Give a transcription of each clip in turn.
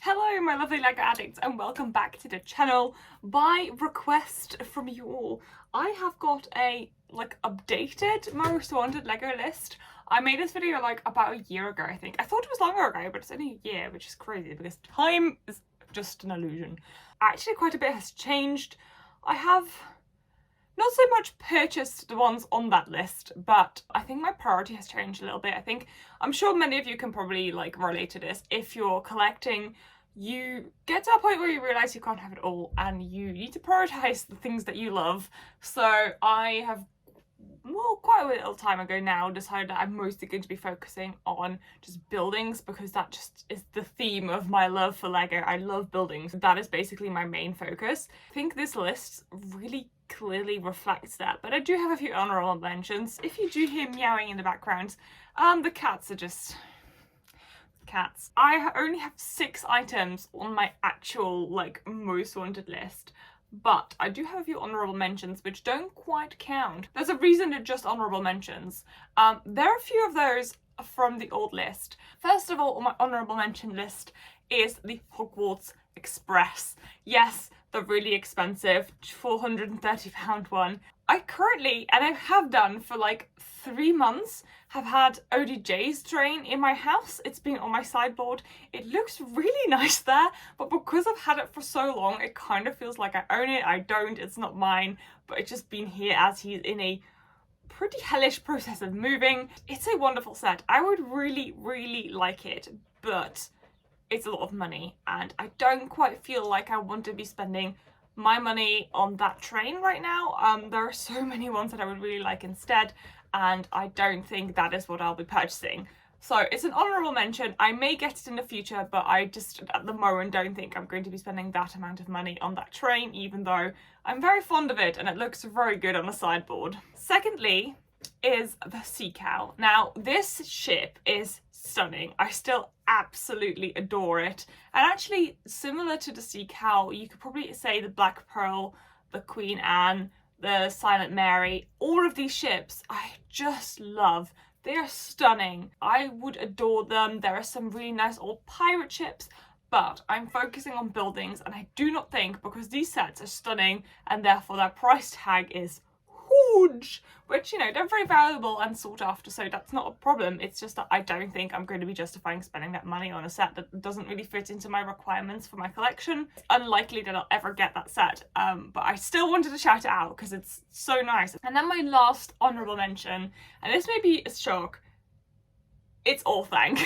Hello my lovely LEGO addicts and welcome back to the channel. By request from you all, I have got a updated most wanted LEGO list. I made this video about a year ago, I think. I thought it was longer ago, but it's only a year, which is crazy because time is just an illusion. Actually quite a bit has changed. I have not so much purchased the ones on that list, but I think my priority has changed a little bit. I'm sure many of you can probably relate to this. If you're collecting, you get to a point where you realise you can't have it all and you need to prioritise the things that you love. So I have, well, quite a little time ago now, decided that I'm mostly going to be focusing on just buildings because that just is the theme of my love for LEGO. I love buildings. That is basically my main focus. I think this list really clearly reflects that, but I do have a few honourable mentions. If you do hear meowing in the background, the cats are just cats. I only have 6 items on my actual most wanted list, but I do have a few honourable mentions which don't quite count. There's a reason they're just honourable mentions. There are a few of those from the old list. First of all, on my honourable mention list is the Hogwarts Express. Yes, the really expensive £430 one. I currently, and I have done for 3 months, have had ODJ's train in my house. It's been on my sideboard. It looks really nice there, but because I've had it for so long, it kind of feels like I own it. I don't, it's not mine, but it's just been here as he's in a pretty hellish process of moving. It's a wonderful set. I would really like it, but it's a lot of money and I don't quite feel like I want to be spending my money on that train right now. There are so many ones that I would really like instead, and I don't think that is what I'll be purchasing. So it's an honourable mention. I may get it in the future, but I just at the moment don't think I'm going to be spending that amount of money on that train, even though I'm very fond of it and it looks very good on the sideboard. Secondly is the Sea Cow. Now this ship is stunning. I still absolutely adore it, and actually similar to the Sea Cow, you could probably say the Black Pearl, the Queen Anne, the Silent Mary, all of these ships I just love. They are stunning. I would adore them. There are some really nice old pirate ships, but I'm focusing on buildings, and I do not think, because these sets are stunning and therefore their price tag is huge, which, you know, they're very valuable and sought after, so that's not a problem. It's just that I don't think I'm going to be justifying spending that money on a set that doesn't really fit into my requirements for my collection. It's unlikely that I'll ever get that set, but I still wanted to shout it out because it's so nice. And then my last honourable mention, and this may be a shock, it's Orthanc.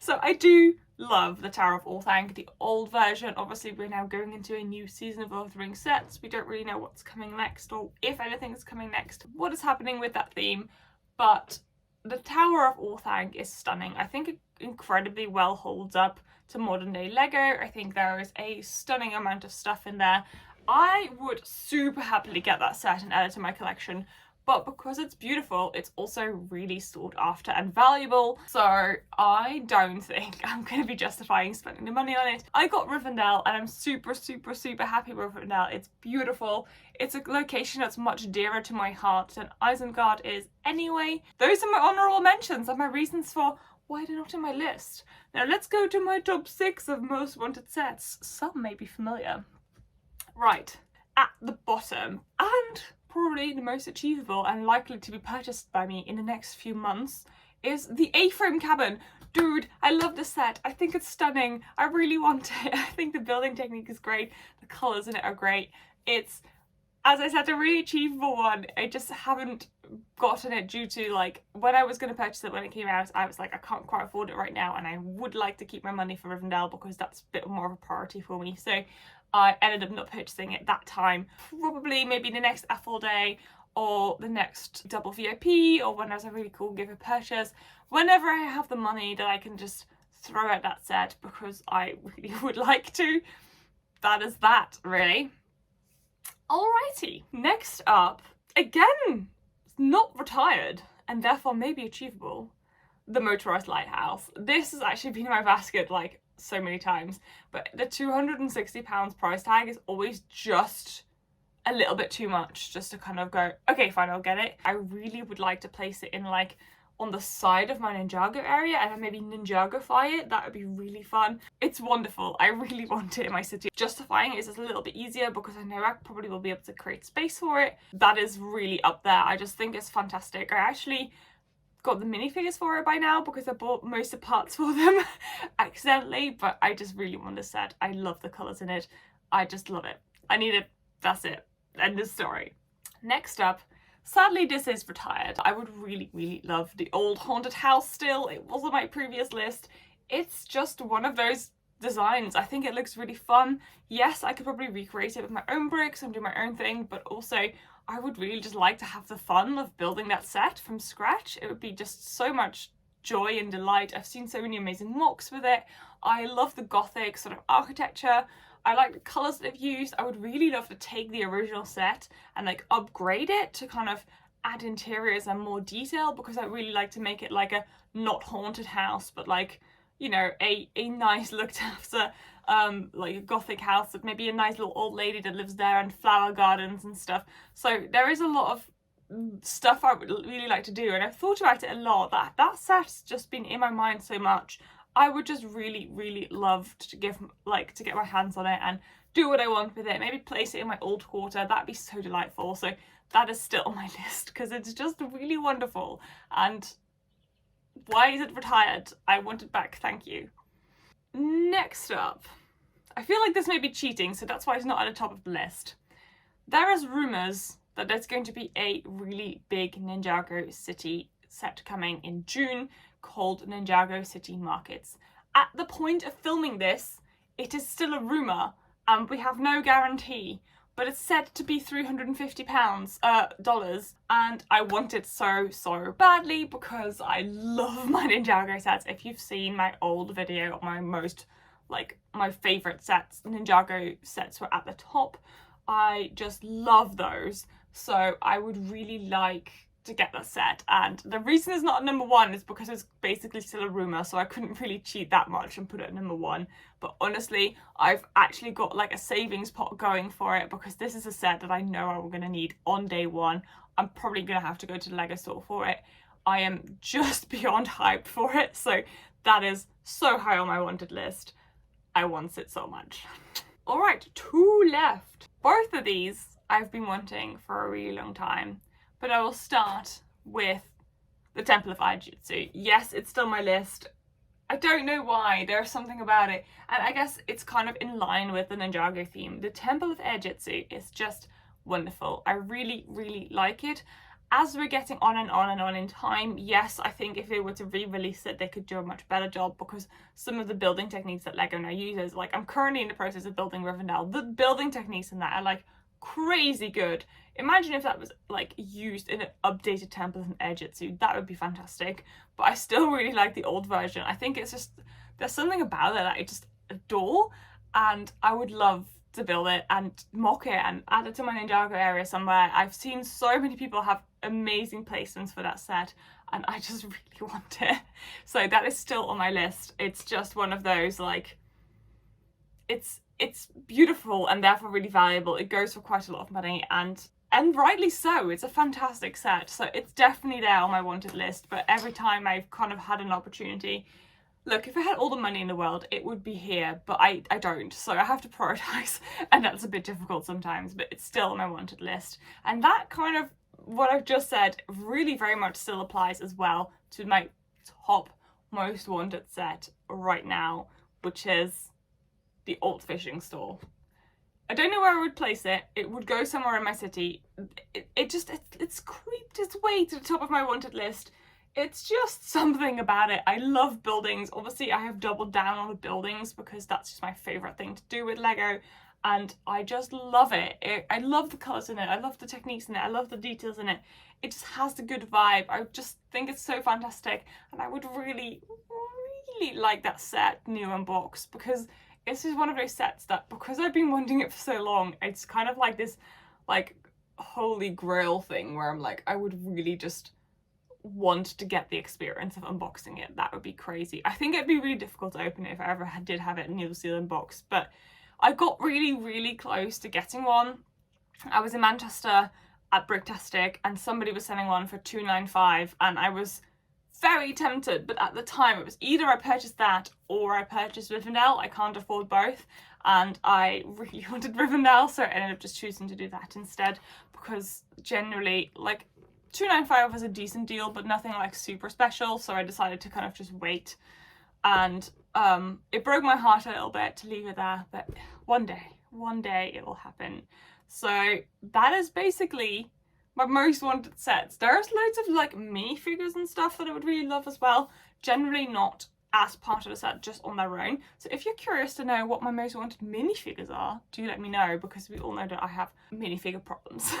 So I do love the Tower of Orthanc, the old version. Obviously we're now going into a new season of Lord of the Rings sets. We don't really know what's coming next, or if anything is coming next, what is happening with that theme, but the Tower of Orthanc is stunning. I think it incredibly well holds up to modern day LEGO. I think there is a stunning amount of stuff in there. I would super happily get that set and add it to my collection, but because it's beautiful, it's also really sought after and valuable, so I don't think I'm going to be justifying spending the money on it. I got Rivendell and I'm super happy with Rivendell. It's beautiful. It's a location that's much dearer to my heart than Isengard is anyway. Those are my honourable mentions and my reasons for why they're not in my list. Now let's go to my top 6 of most wanted sets. Some may be familiar. Right, at the bottom, and probably the most achievable and likely to be purchased by me in the next few months, is the Aframe Cabin. Dude, I love this set. I think it's stunning. I really want it. I think the building technique is great. The colours in it are great. It's, as I said, a really achievable one. I just haven't gotten it due to when I was going to purchase it when it came out, I was like, I can't quite afford it right now, and I would like to keep my money for Rivendell because that's a bit more of a priority for me. So I ended up not purchasing it that time. Probably maybe the next Ethel Day or the next double VIP, or when there's a really cool gift purchase. Whenever I have the money that I can just throw at that set because I really would like to. That is that, really. Alrighty, next up, again, not retired and therefore maybe achievable, the Motorized Lighthouse. This has actually been in my basket so many times, but the £260 price tag is always just a little bit too much just to kind of go, okay fine, I'll get it. I really would like to place it in on the side of my Ninjago area and maybe Ninjagofy it. That would be really fun. It's wonderful. I really want it in my city. Justifying it is just a little bit easier because I know I probably will be able to create space for it. That is really up there. I just think it's fantastic. I actually got the minifigures for it by now because I bought most of the parts for them accidentally, but I just really want this set. I love the colours in it. I just love it. I need it. That's it. End of story. Next up, sadly this is retired. I would really love the old haunted house still. It was on my previous list. It's just one of those designs. I think it looks really fun. Yes, I could probably recreate it with my own bricks and do my own thing, but also I would really just like to have the fun of building that set from scratch. It would be just so much joy and delight. I've seen so many amazing mocks with it. I love the gothic sort of architecture. I like the colours that they've used. I would really love to take the original set and like upgrade it to kind of add interiors and more detail, because I really like to make it like a not haunted house, but like, you know, a nice looked after like a gothic house with maybe a nice little old lady that lives there and flower gardens and stuff. So there is a lot of stuff I would really like to do, and I've thought about it a lot. That set's just been in my mind so much. I would just really love to get my hands on it and do what I want with it. Maybe place it in my old quarter. That'd be so delightful. So that is still on my list because it's just really wonderful. And why is it retired? I want it back, thank you. Next up, I feel like this may be cheating, so that's why it's not at the top of the list. There is rumours that there's going to be a really big Ninjago City set coming in June called Ninjago City Markets. At the point of filming this, it is still a rumour and we have no guarantee, but it's said to be $350 and I want it so badly because I love my Ninjago sets. If you've seen my old video, my favourite sets, Ninjago sets were at the top. I just love those, so I would really like to get that set, and the reason it's not number one is because it's basically still a rumour, so I couldn't really cheat that much and put it at number one. But honestly, I've actually got like a savings pot going for it because this is a set that I know I'm going to need on day one. I'm probably going to have to go to the Lego store for it. I am just beyond hyped for it, so that is so high on my wanted list. I want it so much. Alright, 2 left. Both of these I've been wanting for a really long time. But I will start with the Temple of Ijutsu. Yes, it's still on my list. I don't know why, there's something about it. And I guess it's kind of in line with the Ninjago theme. The Temple of Ijutsu is just wonderful. I really like it. As we're getting on and on in time, yes, I think if they were to re-release it, they could do a much better job because some of the building techniques that Lego now uses, like I'm currently in the process of building Rivendell, the building techniques in that are like crazy good. Imagine if that was like used in an updated Temple of Ijutsu. That would be fantastic. But I still really like the old version. I think it's just, there's something about it that I just adore, and I would love to build it and mock it and add it to my Ninjago area somewhere. I've seen so many people have amazing placements for that set and I just really want it. So that is still on my list. It's just one of those, like, it's beautiful and therefore really valuable. It goes for quite a lot of money and rightly so. It's a fantastic set, so it's definitely there on my wanted list. But every time I've kind of had an opportunity, look, if I had all the money in the world, it would be here, but I don't, so I have to prioritise, and that's a bit difficult sometimes, but it's still on my wanted list. And that kind of, what I've just said, really very much still applies as well to my top most wanted set right now, which is the old fishing store. I don't know where I would place it. It would go somewhere in my city. It's creeped its way to the top of my wanted list. It's just something about it. I love buildings. Obviously, I have doubled down on the buildings because that's just my favourite thing to do with Lego. And I just love it. I love the colours in it. I love the techniques in it. I love the details in it. It just has the good vibe. I just think it's so fantastic. And I would really like that set new unboxed, because this is one of those sets that, because I've been wanting it for so long, it's kind of like this like holy grail thing where I'm like, I would really just want to get the experience of unboxing it. That would be crazy. I think it'd be really difficult to open it if I ever did have it new seal unboxed, but I got really close to getting one. I was in Manchester at Bricktastic and somebody was selling one for $295 and I was very tempted, but at the time it was either I purchased that or I purchased Rivendell. I can't afford both, and I really wanted Rivendell, so I ended up just choosing to do that instead, because generally, like, $2.95 was a decent deal, but nothing like super special, so I decided to kind of just wait. And it broke my heart a little bit to leave it there, but one day it will happen. So that is basically my most wanted sets. There's loads of like minifigures and stuff that I would really love as well, generally not as part of the set, just on their own. So if you're curious to know what my most wanted minifigures are, do let me know, because we all know that I have minifigure problems.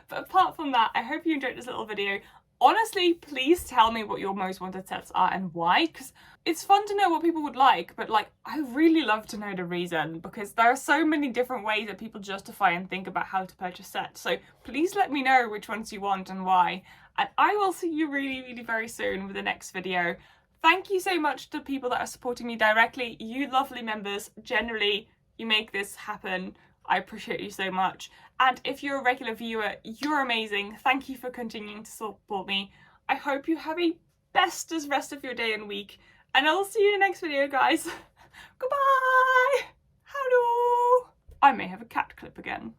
But apart from that, I hope you enjoyed this little video. Honestly, please tell me what your most wanted sets are and why, because it's fun to know what people would like, but like, I really love to know the reason, because there are so many different ways that people justify and think about how to purchase sets. So please let me know which ones you want and why, and I will see you really very soon with the next video. Thank you so much to people that are supporting me directly. You lovely members, generally, you make this happen. I appreciate you so much. And if you're a regular viewer, you're amazing. Thank you for continuing to support me. I hope you have a bestest rest of your day and week. And I'll see you in the next video, guys. Goodbye! Hello! I may have a cat clip again.